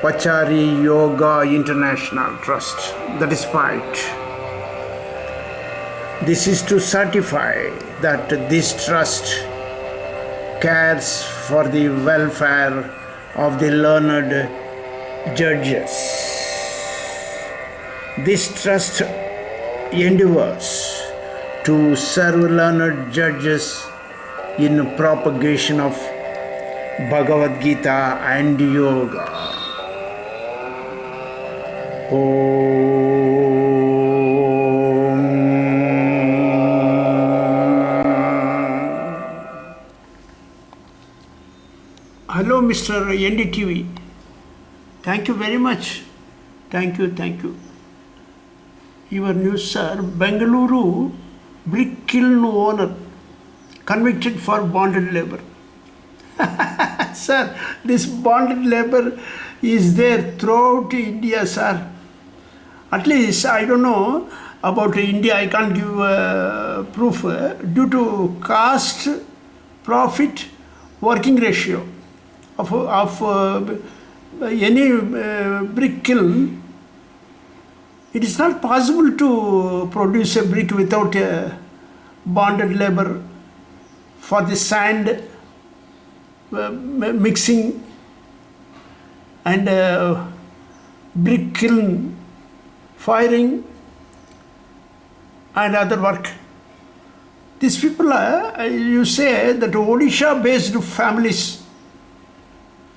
Pachari Yoga International Trust, that is PITE. This is to certify that this trust cares for the welfare of the learned judges. This trust endeavors to serve learned judges in propagation of Bhagavadgita and yoga. Hello, Mr. NDTV. Thank you very much. Thank you. Your news, sir. Bengaluru brick kiln owner convicted for bonded labor. Sir, this bonded labor is there throughout India, sir. At least, I don't know about India, I can't give proof. Due to cost, profit, working ratio of any brick kiln, it is not possible to produce a brick without a bonded labor for the sand mixing and brick kiln firing and other work. These people are, you say that Odisha based families,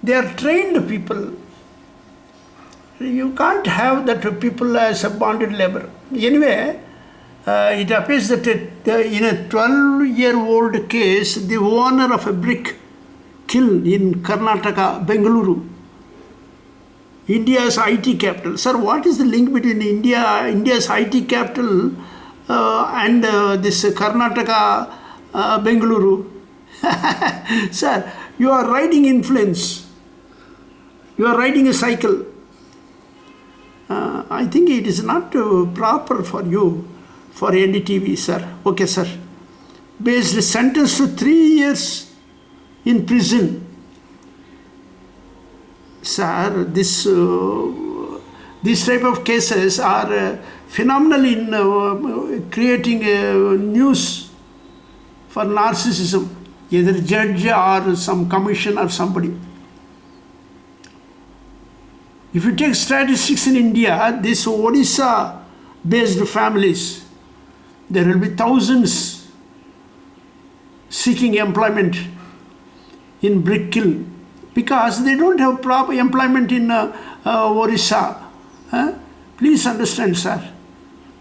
they are trained people. You can't have that people as a bonded labor. Anyway, it appears that in a 12-year-old case, the owner of a brick kiln in Karnataka, Bengaluru, India's IT capital. Sir, what is the link between India's IT capital and this Karnataka, Bengaluru? Sir, you are riding influence. You are riding a cycle. I think it is not proper for you, for NDTV, sir. Okay, sir. Based sentence to 3 years in prison. Sir, this type of cases are phenomenal in creating news for narcissism, either judge or some commission or somebody. If you take statistics in India, these Odisha-based families, there will be thousands seeking employment in brick kiln because they don't have proper employment in Odisha. Please understand, sir.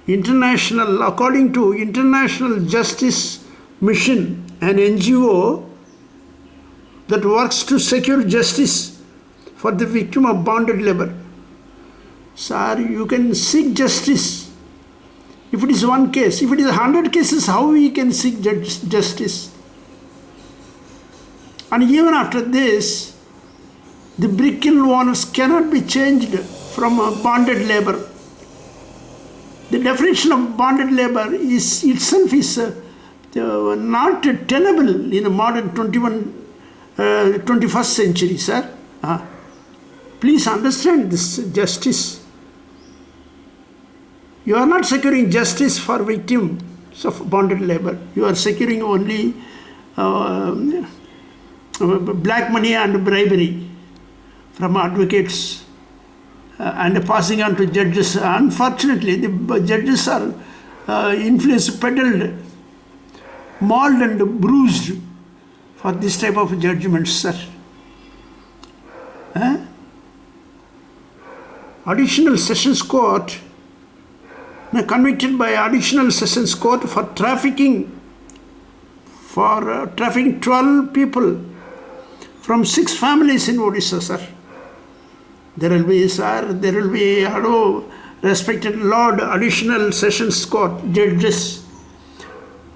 According to International Justice Mission, an NGO that works to secure justice for the victim of bonded labor. Sir, you can seek justice. If it is one case, if it is 100 cases, how we can seek justice? And even after this, the brick kiln owners cannot be changed from bonded labor. The definition of bonded labor is itself is not tenable in a modern 21st century, sir. Please understand this justice. You are not securing justice for victims of bonded labor. You are securing only black money and bribery from advocates and passing on to judges. Unfortunately, the judges are influenced, peddled, mauled and bruised for this type of judgments, sir. Additional Sessions Court, convicted by Additional Sessions Court for trafficking 12 people from 6 families in Odisha, sir. There will be, hello, respected Lord Additional Sessions Court judges.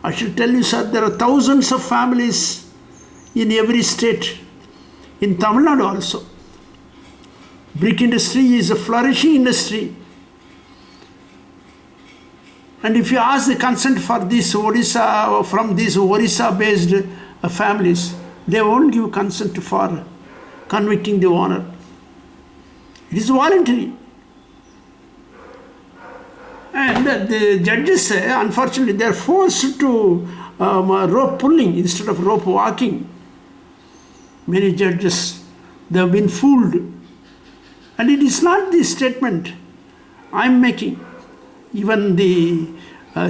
I should tell you, sir, there are thousands of families in every state, in Tamil Nadu also. Brick industry is a flourishing industry. And if you ask the consent for this Odisha, from these Orissa-based families, they won't give consent for convicting the owner. It is voluntary. And the judges, unfortunately, they are forced to rope pulling instead of rope walking. Many judges, they have been fooled. And it is not the statement I am making. Even the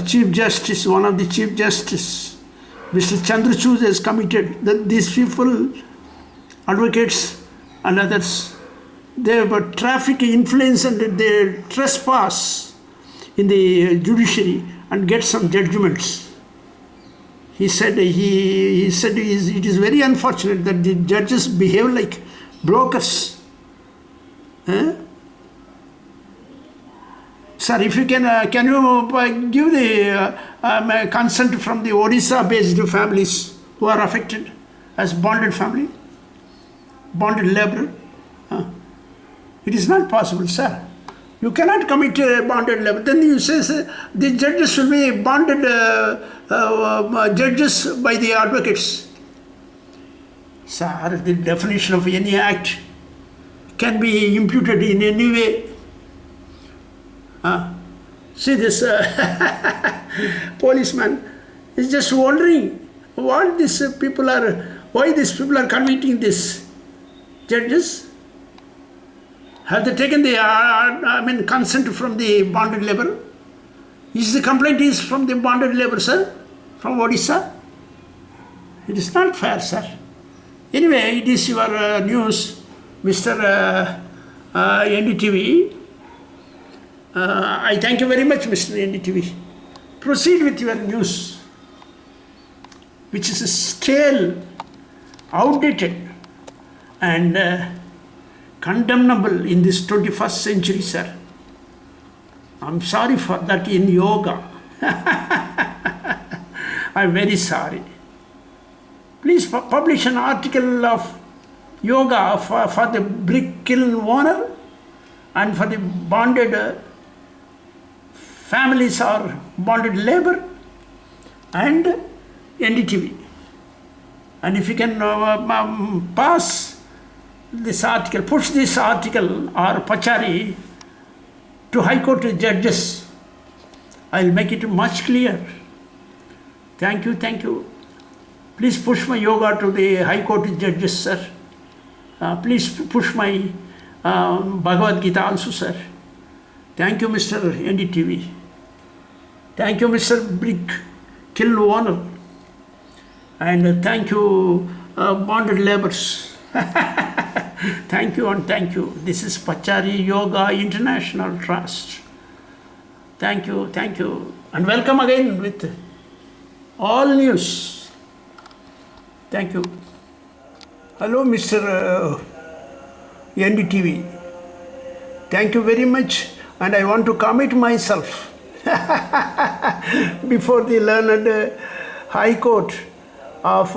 Chief Justice, one of the Chief Justice, Mr. Chandrachud, has committed that these people, advocates and others, they have traffic influence and they trespass in the judiciary and get some judgments. He said it is very unfortunate that the judges behave like brokers. Sir, if you can you give the consent from the Odisha-based families who are affected as bonded family, bonded laborer? It is not possible, sir. You cannot commit bonded labor. Then you say the judges will be bonded judges by the advocates. Sir, the definition of any act can be imputed in any way. See this policeman is just wondering why these people are convicting these judges. Have they taken the consent from the bonded labor? Is the complaint is from the bonded labor, sir, from Odisha? It is not fair, sir. Anyway, it is your news, Mr. NDTV. I thank you very much, Mr. NDTV. Proceed with your news, which is stale, outdated, and condemnable in this 21st century, sir. I'm sorry for that in yoga. I'm very sorry. Please publish an article of yoga for the brick kiln owner and for the bonded families or bonded labor and NDTV. And if you can pass this article, push this article or Pachari to High Court judges, I'll make it much clearer. Thank you, thank you. Please push my yoga to the High Court judges, sir. Please push my Bhagavadgita also, sir. Thank you, Mr. NDTV. Thank you, Mr. Brick Kiln owner. And thank you, bonded laborers. Thank you and thank you. This is Pachari Yoga International Trust. Thank you, thank you. And welcome again with all news. Thank you. Hello, Mr. NDTV. Thank you very much. And I want to commit myself before the learned High Court of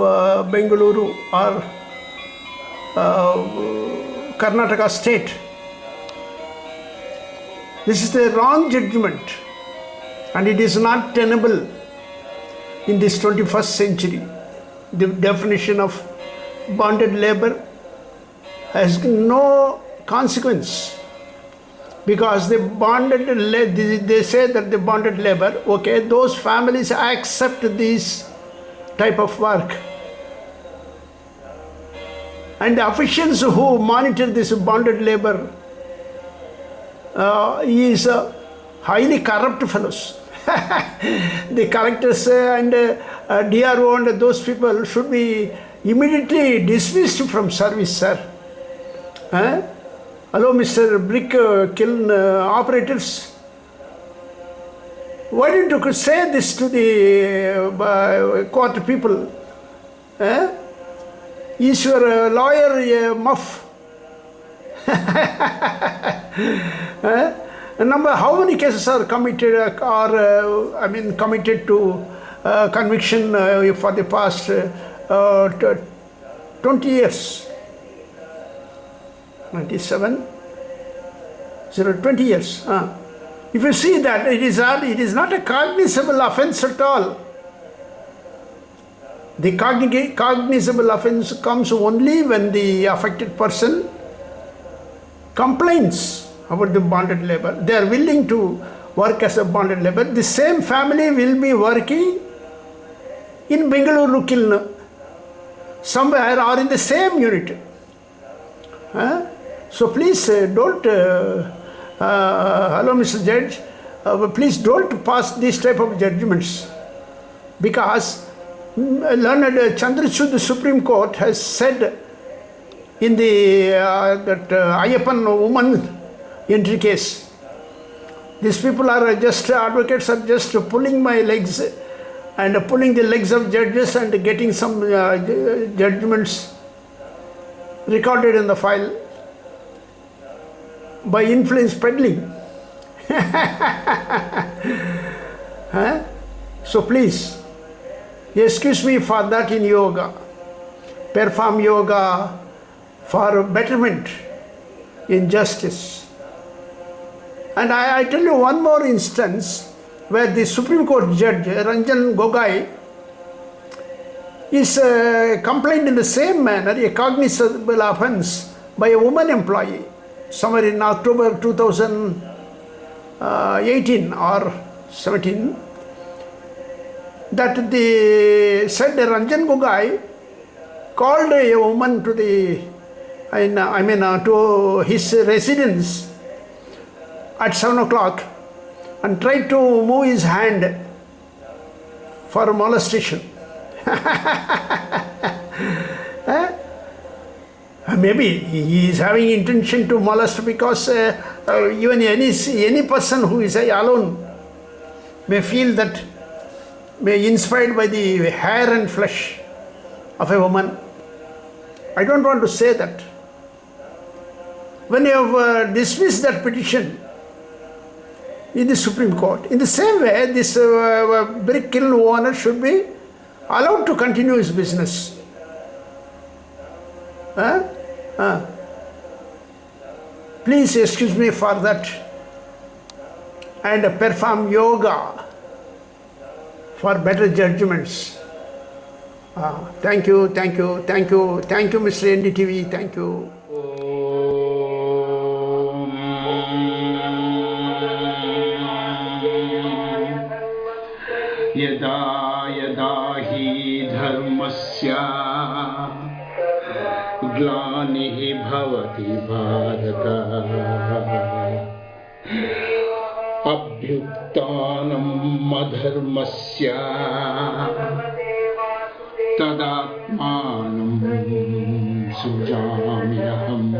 Bengaluru or Karnataka state. This is the wrong judgment and it is not tenable in this 21st century. The definition of bonded labor has no consequence because the bonded they say that the bonded labor, okay, those families accept this type of work. And the officials who monitor this bonded labor is highly corrupt fellows. The collectors and DRO and those people should be immediately dismissed from service, sir. Hello, Mr. Brick Kiln operators. Why didn't you say this to the court people? Is your lawyer a muff? Number, how many cases are committed or committed to conviction for the past 20 years? 97? 20 years. If you see that it is not a cognizable offense at all. The cognizable offense comes only when the affected person complains about the bonded labor. They are willing to work as a bonded labor. The same family will be working in Bengaluru kiln somewhere or in the same unit. So please don't, hello Mr. Judge, please don't pass these type of judgments, because learned Chandrachud, the Supreme Court, has said in the that Ayyappan woman entry case, these people are just, advocates are just pulling my legs and pulling the legs of judges and getting some judgments recorded in the file by influence peddling. So please, excuse me for that in yoga. Perform yoga for betterment in justice. And I tell you one more instance where the Supreme Court Judge Ranjan Gogoi is complained in the same manner, a cognizable offense by a woman employee, somewhere in October 2018 or 17, that the said Ranjan Gogoi called a woman to the to his residence at 7 o'clock and tried to move his hand for molestation. Maybe he is having intention to molest, because even any person who is alone may feel that, may inspired by the hair and flesh of a woman. I don't want to say that. When you have dismissed that petition in the Supreme Court, in the same way, this brick kiln owner should be allowed to continue his business. Please excuse me for that, and perform yoga for better judgments. Thank you, Mr. NDTV, thank you. यदा यदा हि धर्मस्य ग्लानिः भवति भारत अभ्युत्थानम् अधर्मस्य तदात्मानं सृजाम्यहम्